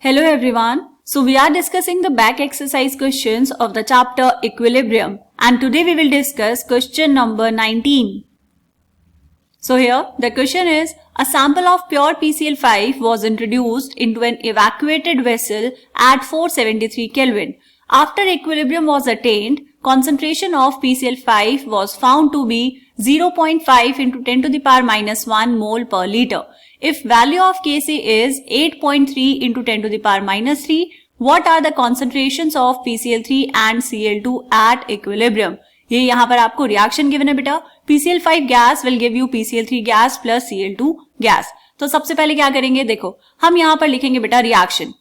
Hello everyone. So we are discussing the back exercise questions of the chapter Equilibrium, and today we will discuss question number 19. So here the question is, a sample of pure PCl5 was introduced into an evacuated vessel at 473 Kelvin. After equilibrium was attained, concentration of PCl5 was found to be 0.5 into 10 to the power minus 1 mole per liter. If value of Kc is 8.3 into 10 to the power minus 3, what are the concentrations of PCl3 and Cl2 at equilibrium? ये यहाँ पर आपको reaction given है बेटा. PCl5 gas will give you PCl3 gas plus Cl2 gas. तो सबसे पहले क्या करेंगे, देखो हम यहाँ पर लिखेंगे बेटा रिएक्शन.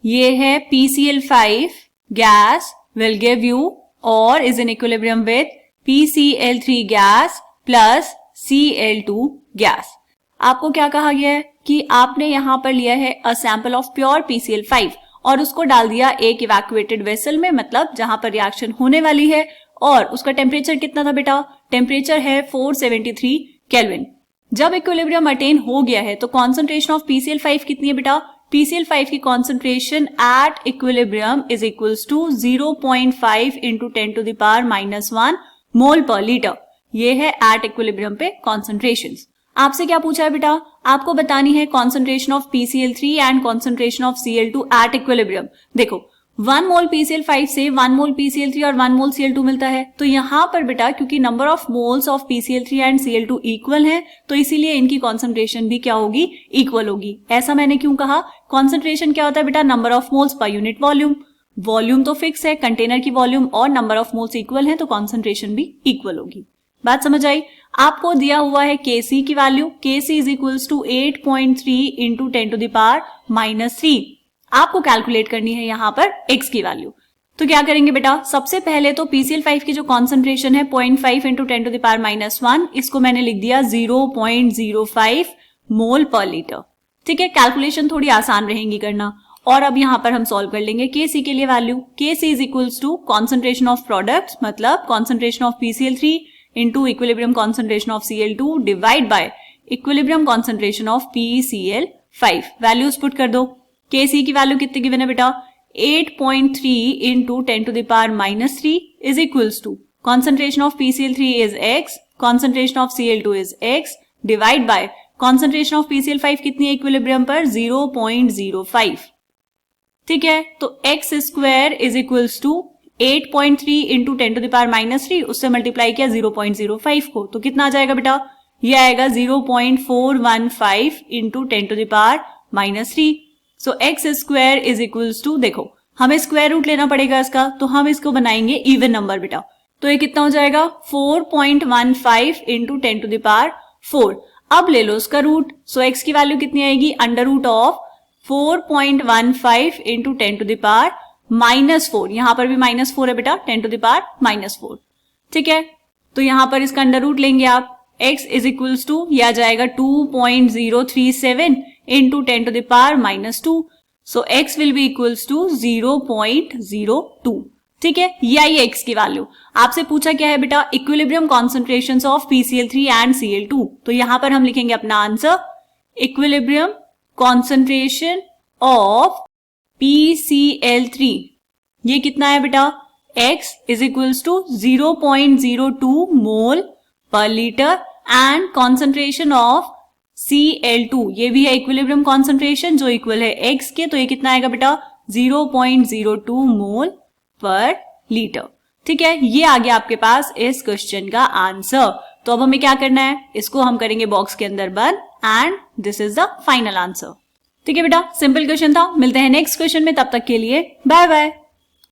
ये है PCl5 gas will give you और is in equilibrium with PCl3 gas plus Cl2 gas. आपको क्या कहा गया है कि आपने यहाँ पर लिया है a sample of pure PCl5 और उसको डाल दिया एक इवैक्यूएटेड वेसल में, मतलब जहां पर रिएक्शन होने वाली है, और उसका टेम्परेचर कितना था बेटा, टेम्परेचर है 473 केल्विन. जब इक्विलिब्रियम अटेन हो गया है तो कॉन्सेंट्रेशन ऑफ PCl5 कितनी है बेटा, PCl5 की concentration at equilibrium is equals to 0.5 into 10 to the power minus 1 mole per litre. ये है एट इक्विलिब्रियम पे कॉन्सेंट्रेशन. आपसे क्या पूछा है बेटा, आपको बतानी है concentration of PCl3 and concentration of Cl2 at equilibrium. देखो 1 मोल PCl5 से 1 मोल PCl3 और 1 मोल Cl2 मिलता है, तो यहाँ पर बेटा क्योंकि number of moles of PCl3 and Cl2 equal है, तो इसीलिए इनकी कॉन्सेंट्रेशन भी क्या होगी, इक्वल होगी. ऐसा मैंने क्यों कहा, कॉन्सेंट्रेशन क्या होता है बेटा, number of moles per unit volume. Volume तो फिक्स है, कंटेनर की वॉल्यूम और नंबर ऑफ मोल्स इक्वल है, तो कॉन्सेंट्रेशन भी इक्वल होगी. बात समझ आई. आपको दिया हुआ है Kc की value, Kc is equals to 8.3 into 10 to the power minus 3. आपको कैलकुलेट करनी है यहाँ पर x की वैल्यू. तो क्या करेंगे बेटा, सबसे पहले तो PCl5 की जो कॉन्सेंट्रेशन है 0.5 into 10 to the power minus 1, इसको मैंने लिख दिया 0.05 मोल पर लीटर. ठीक है, कैलकुलेशन थोड़ी आसान रहेगी करना. और अब यहाँ पर हम सॉल्व कर लेंगे Kc के लिए value. Kc is equals to concentration of product, मतलब concentration of PCl3 into equilibrium concentration of Cl2 divide by equilibrium concentration of PCl5. Values put कर दो. Kc की वैल्यू कितनी गिवन है बेटा, 8.3 into 10 to the power minus 3 is equals to concentration of PCl3 is x, concentration of Cl2 is x divide by concentration of PCl5 कितनी है equilibrium पर, 0.05. ठीक है, तो x square is equals to 8.3 into 10 to the power minus 3, उससे multiply किया 0.05 को, तो कितना आ जाएगा बेटा, ये आएगा 0.415 into 10 to the power minus 3. So x square is equals to, देखो हमें स्क्वायर रूट लेना पड़ेगा इसका, तो हम इसको बनाएंगे इवन नंबर बेटा. तो ये कितना हो जाएगा 4.15 इंटू 10 टू द पावर 4. अब ले लो उसका रूट. सो एक्स की वैल्यू कितनी आएगी, under root of 4.15 into 10 to the power minus 4. यहां पर भी माइनस 4 है बेटा, 10 टू द पावर माइनस 4. ठीक है, तो यहां पर इसका अंडर रूट लेंगे आप. x इज इक्वल्स टू, यह आ जाएगा 2.037 into 10 to the power minus 2. So x will be equals to 0.02. ठीक है, ये आई x की वैल्यू. आपसे पूछा क्या है बेटा, equilibrium concentrations of PCl3 and Cl2. तो यहां पर हम लिखेंगे अपना answer, equilibrium concentration of PCl3. ये कितना है बेटा, x is equals to 0.02 mole per litre and concentration of Cl2, ये भी है इक्विलिब्रियम कॉन्सेंट्रेशन जो इक्वल है x के, तो ये कितना आएगा बेटा, 0.02 मोल पर लीटर. ठीक है, ये आ गया आपके पास इस क्वेश्चन का आंसर. तो अब हमें क्या करना है, इसको हम करेंगे बॉक्स के अंदर बंद, and this is the final answer. ठीक है बेटा, सिंपल क्वेश्चन था. मिलते हैं नेक्स्ट क्वेश्चन में, तब तक के लिए बाय बाय.